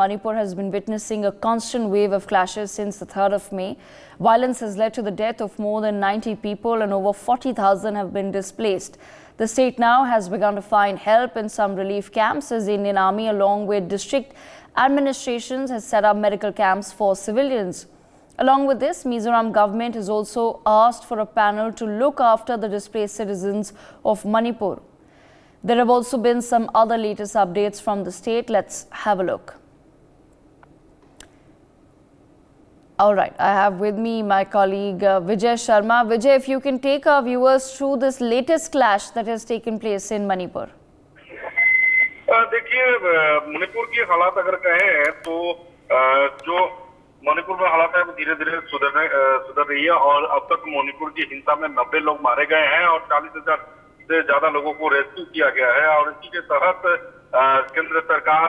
Manipur has been witnessing a constant wave of clashes since the 3rd of May. Violence has led to the death of more than 90 people and over 40,000 have been displaced. The state now has begun to find help in some relief camps as the Indian Army, along with district administrations, has set up medical camps for civilians. Along with this, Mizoram government has also asked for a panel to look after the displaced citizens of Manipur. There have also been some other latest updates from the state. Let's have a look. All right, I have with me my colleague Vijay Sharma. Vijay, if you can take our viewers through this latest clash that has taken place in Manipur. देखिए, मणिपुर की हालात अगर कहें तो जो मणिपुर में हालात है वो धीरे धीरे सुधर रही है और अब तक मणिपुर की हिंसा में 90 लोग मारे गए हैं और 40,000 से ज्यादा लोगों को रेस्क्यू किया गया है और इसी के तहत केंद्र सरकार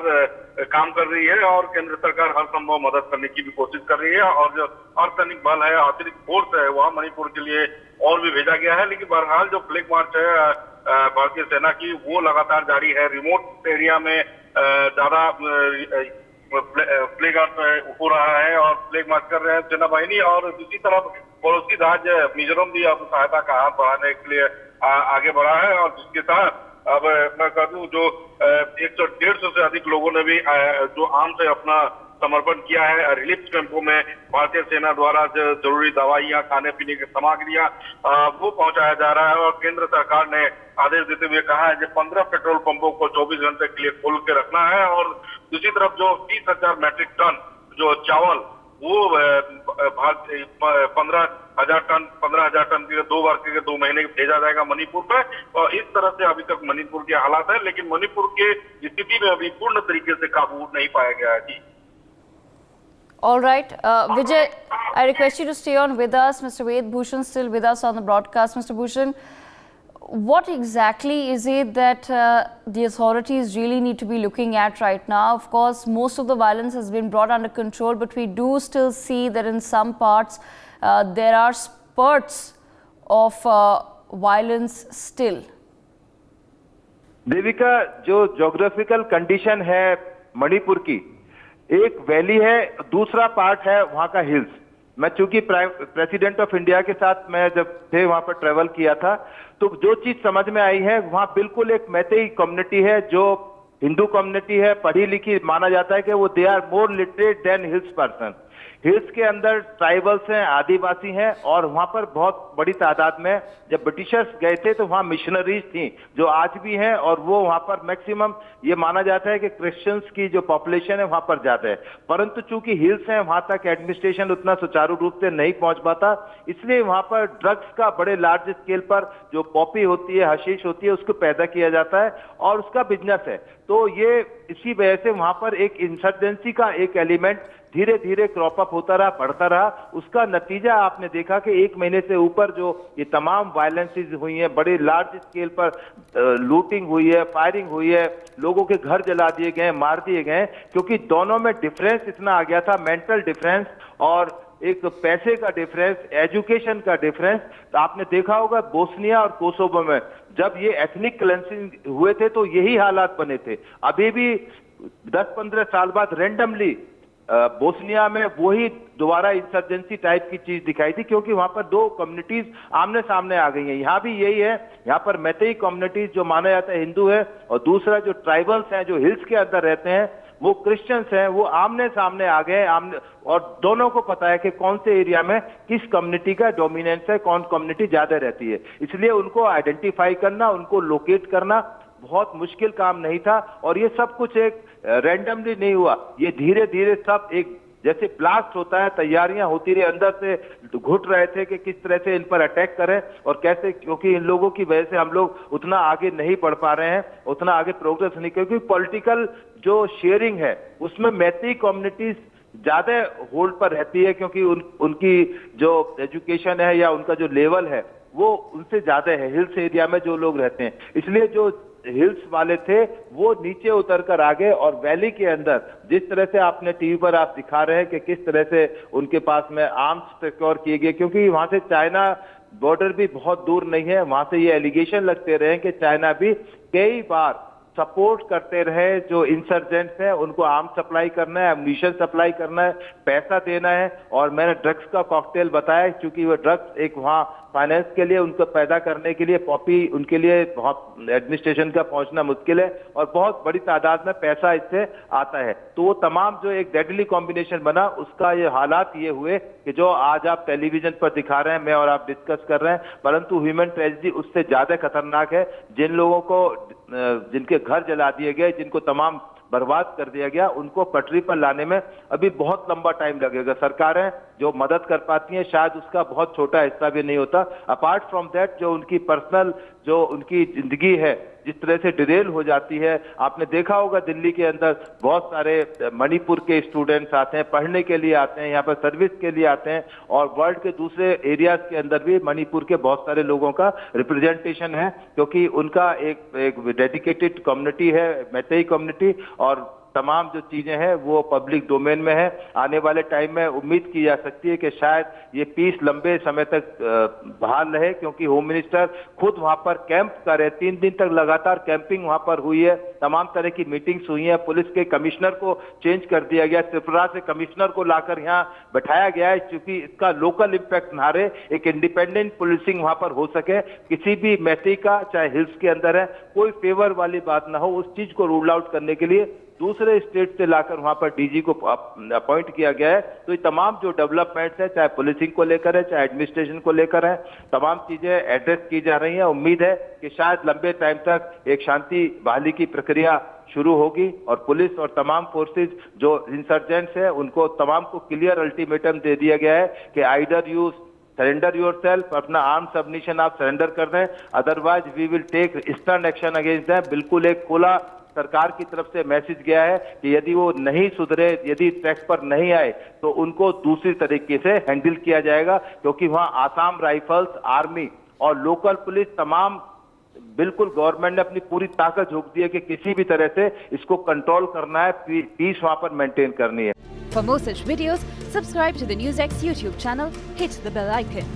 काम कर रही है और केंद्र सरकार हर संभव मदद करने की भी कोशिश कर रही है और जो अर्धसैनिक बल है, अतिरिक्त फोर्स है, वह मणिपुर के लिए और भी भेजा गया है। लेकिन बहरहाल जो फ्लैग मार्च है भारतीय सेना की वो लगातार जारी है। रिमोट एरिया में ज्यादा फ्लैग आर्च हो रहा है और फ्लैग मार्च कर रहे हैं सेना बाहिनी और दूसरी तरफ पड़ोसी राज्य मिजोरम भी अब सहायता का हाथ बढ़ाने के लिए आगे बढ़ा है और जिसके साथ अब मैं कह दूं जो 150 से अधिक लोगों ने भी जो आम से अपना समर्पण किया है। रिलीफ कैंपों में भारतीय सेना द्वारा जरूरी दवाइयां, खाने पीने की सामग्रियां वो पहुंचाया जा रहा है और केंद्र सरकार ने आदेश देते हुए कहा है कि 15 पेट्रोल पंपों को 24 घंटे के लिए खोल के रखना है और दूसरी तरफ जो 30,000 मैट्रिक टन जो चावल वो 15,000 टन के 2 बार के 2 महीने भेजा जाएगा मणिपुर में और इस तरह से अभी तक मणिपुर के हालात है। लेकिन मणिपुर के स्थिति में अभी पूर्ण तरीके से काबू नहीं पाया गया है। जी All right, Vijay, I request you to stay on with us. Mr. Ved Bhushan still with us on the broadcast. Mr. Bhushan, what exactly is it that the authorities really need to be looking at right now? Of course, most of the violence has been brought under control, but we do still see that in some parts there are spurts of violence still. Devika, जो geographical condition है मणिपुर की, एक valley है, दूसरा part है वहां का hills. मैं चूंकि प्रेसिडेंट ऑफ इंडिया के साथ मैं जब थे वहां पर ट्रेवल किया था तो जो चीज समझ में आई है वहां बिल्कुल एक मैतेई कम्युनिटी है जो हिंदू कम्युनिटी है, पढ़ी लिखी, माना जाता है कि वो they are more literate than hills person. Hills के अंदर ट्राइबल्स हैं, आदिवासी हैं और वहां पर बहुत बड़ी तादाद में जब ब्रिटिशर्स गए थे तो वहां मिशनरीज थी जो आज भी हैं और वो वहां पर मैक्सिमम ये माना जाता है कि क्रिश्चियंस की जो पॉपुलेशन है वहां पर ज्यादा है। परंतु चूंकि हिल्स हैं वहां तक एडमिनिस्ट्रेशन उतना सुचारू रूप से नहीं पहुंच पाता, इसलिए वहां पर ड्रग्स का बड़े लार्ज स्केल पर जो पॉपी होती है, हशीश होती है, उसको पैदा किया जाता है और उसका बिजनेस है। तो ये इसी वजह से वहां पर एक इंसर्जेंसी का एक एलिमेंट धीरे धीरे क्रॉप अप होता रहा, बढ़ता रहा। उसका नतीजा आपने देखा कि 1 महीने से ऊपर जो ये तमाम वायलेंसेस हुई हैं, बड़े लार्ज स्केल पर लूटिंग हुई है, फायरिंग हुई है, लोगों के घर जला दिए गए, मार दिए गए, क्योंकि दोनों में डिफरेंस इतना आ गया था, मेंटल डिफरेंस और एक पैसे का डिफरेंस, एजुकेशन का डिफरेंस। तो आपने देखा होगा बोस्निया और कोसोवो में जब ये एथनिक क्लेंसिंग हुए थे तो यही हालात बने थे। अभी भी 10-15 साल बाद रेंडमली बोस्निया में वही दोबारा इंसर्जेंसी टाइप की चीज दिखाई थी क्योंकि वहां पर 2 कम्युनिटीज आमने सामने आ गई हैं। यहाँ भी यही है, यहाँ पर मैतेई कम्युनिटीज जो माना जाता है हिंदू है और दूसरा जो ट्राइबल्स हैं जो हिल्स के अंदर रहते हैं वो क्रिश्चियंस हैं, वो आमने सामने आ गए और दोनों को पता है कि कौन से एरिया में किस कम्युनिटी का डोमिनेंस है, कौन कम्युनिटी ज्यादा रहती है। इसलिए उनको आइडेंटिफाई करना, उनको लोकेट करना बहुत मुश्किल काम नहीं था और ये सब कुछ एक रैंडमली नहीं हुआ, ये धीरे धीरे सब एक जैसे ब्लास्ट होता है, तैयारियां होती रही, अंदर से घुट रहे थे कि किस तरह से इन पर अटैक करें और कैसे, क्योंकि इन लोगों की वजह से हम लोग उतना आगे नहीं बढ़ पा रहे हैं, उतना आगे प्रोग्रेस नहीं, क्योंकि पॉलिटिकल जो शेयरिंग है उसमें मैतेई कम्युनिटीज ज्यादा होल्ड पर रहती है क्योंकि उनकी जो एजुकेशन है या उनका जो लेवल है वो उनसे ज्यादा है हिल्स एरिया में जो लोग रहते हैं। इसलिए जो हिल्स वाले थे वो नीचे उतर कर आ गए और वैली के अंदर जिस तरह से आपने टीवी पर आप दिखा रहे हैं कि किस तरह से उनके पास में आर्म्स सिक्योर किए गए, क्योंकि वहां से चाइना बॉर्डर भी बहुत दूर नहीं है। वहां से ये एलिगेशन लगते रहे कि चाइना भी कई बार सपोर्ट करते रहे जो इंसर्जेंट्स हैं, उनको आर्म सप्लाई करना है, एम्यूनिशन सप्लाई करना है, पैसा देना है। और मैंने ड्रग्स का कॉकटेल बताया, क्योंकि वो ड्रग्स एक वहाँ फाइनेंस के लिए, उनको पैदा करने के लिए, पॉपी उनके लिए बहुत एडमिनिस्ट्रेशन का पहुंचना मुश्किल है और बहुत बड़ी तादाद में पैसा इससे आता है। तो वो तमाम जो एक डेडली कॉम्बिनेशन बना, उसका ये हालात ये हुए कि जो आज आप टेलीविजन पर दिखा रहे हैं, मैं और आप डिस्कस कर रहे हैं, परंतु ह्यूमन ट्रेजेडी उससे ज्यादा खतरनाक है। जिन लोगों को, जिनके घर जला दिए गए, जिनको तमाम बर्बाद कर दिया गया, उनको पटरी पर लाने में अभी बहुत लंबा टाइम लगेगा। सरकारें जो मदद कर पाती हैं शायद उसका बहुत छोटा हिस्सा भी नहीं होता। अपार्ट फ्रॉम दैट, जो उनकी पर्सनल, जो उनकी जिंदगी है जिस तरह से डिरेल हो जाती है। आपने देखा होगा दिल्ली के अंदर बहुत सारे मणिपुर के स्टूडेंट्स आते हैं, पढ़ने के लिए आते हैं, यहाँ पर सर्विस के लिए आते हैं, और वर्ल्ड के दूसरे एरियाज के अंदर भी मणिपुर के बहुत सारे लोगों का रिप्रेजेंटेशन है, क्योंकि उनका एक डेडिकेटेड कम्युनिटी है, मैतेई कम्युनिटी, और तमाम जो चीजें हैं वो पब्लिक डोमेन में है। आने वाले टाइम में उम्मीद की जा सकती है कि शायद ये पीस लंबे समय तक बहाल रहे, क्योंकि होम मिनिस्टर खुद वहां पर कैंप कर रहे हैं। 3 दिन तक लगातार कैंपिंग वहां पर हुई है, तमाम तरह की मीटिंग्स हुई हैं, पुलिस के कमिश्नर को चेंज कर दिया गया, त्रिपुरा से कमिश्नर को लाकर यहाँ बैठाया गया है, क्योंकि इसका लोकल इम्पैक्ट ना रहे, एक इंडिपेंडेंट पुलिसिंग वहां पर हो सके। किसी भी मैती का, चाहे हिल्स के अंदर है, कोई फेवर वाली बात ना हो, उस चीज को रूल आउट करने के लिए दूसरे स्टेट से लाकर वहां पर डीजी को अपॉइंट किया गया है। तो ये तमाम जो डेवलपमेंट्स है, चाहे पुलिसिंग को लेकर है, चाहे एडमिनिस्ट्रेशन को लेकर है, तमाम चीजें एड्रेस की जा रही हैं। उम्मीद है कि शायद लंबे टाइम तक एक शांति बहाली की प्रक्रिया शुरू होगी, और पुलिस और तमाम फोर्सेज जो इंसर्जेंट्स है उनको तमाम को क्लियर अल्टीमेटम दे दिया गया है कि आइदर यू सरेंडर योरसेल्फ, अपना आर्म सबमिशन आप सरेंडर कर दें, otherwise we will take stern action against them. बिल्कुल एक खुला सरकार की तरफ से मैसेज गया है कि यदि वो नहीं सुधरे, यदि ट्रैक पर नहीं आए, तो उनको दूसरी तरीके से हैंडल किया जाएगा, क्योंकि वहां आसाम राइफल्स, आर्मी और लोकल पुलिस तमाम, बिल्कुल गवर्नमेंट ने अपनी पूरी ताकत झोंक दी है कि किसी भी तरह से इसको कंट्रोल करना है, पीस वहां पर मेंटेन करनी है। For more such videos, subscribe to the NewsX YouTube channel, hit the bell icon.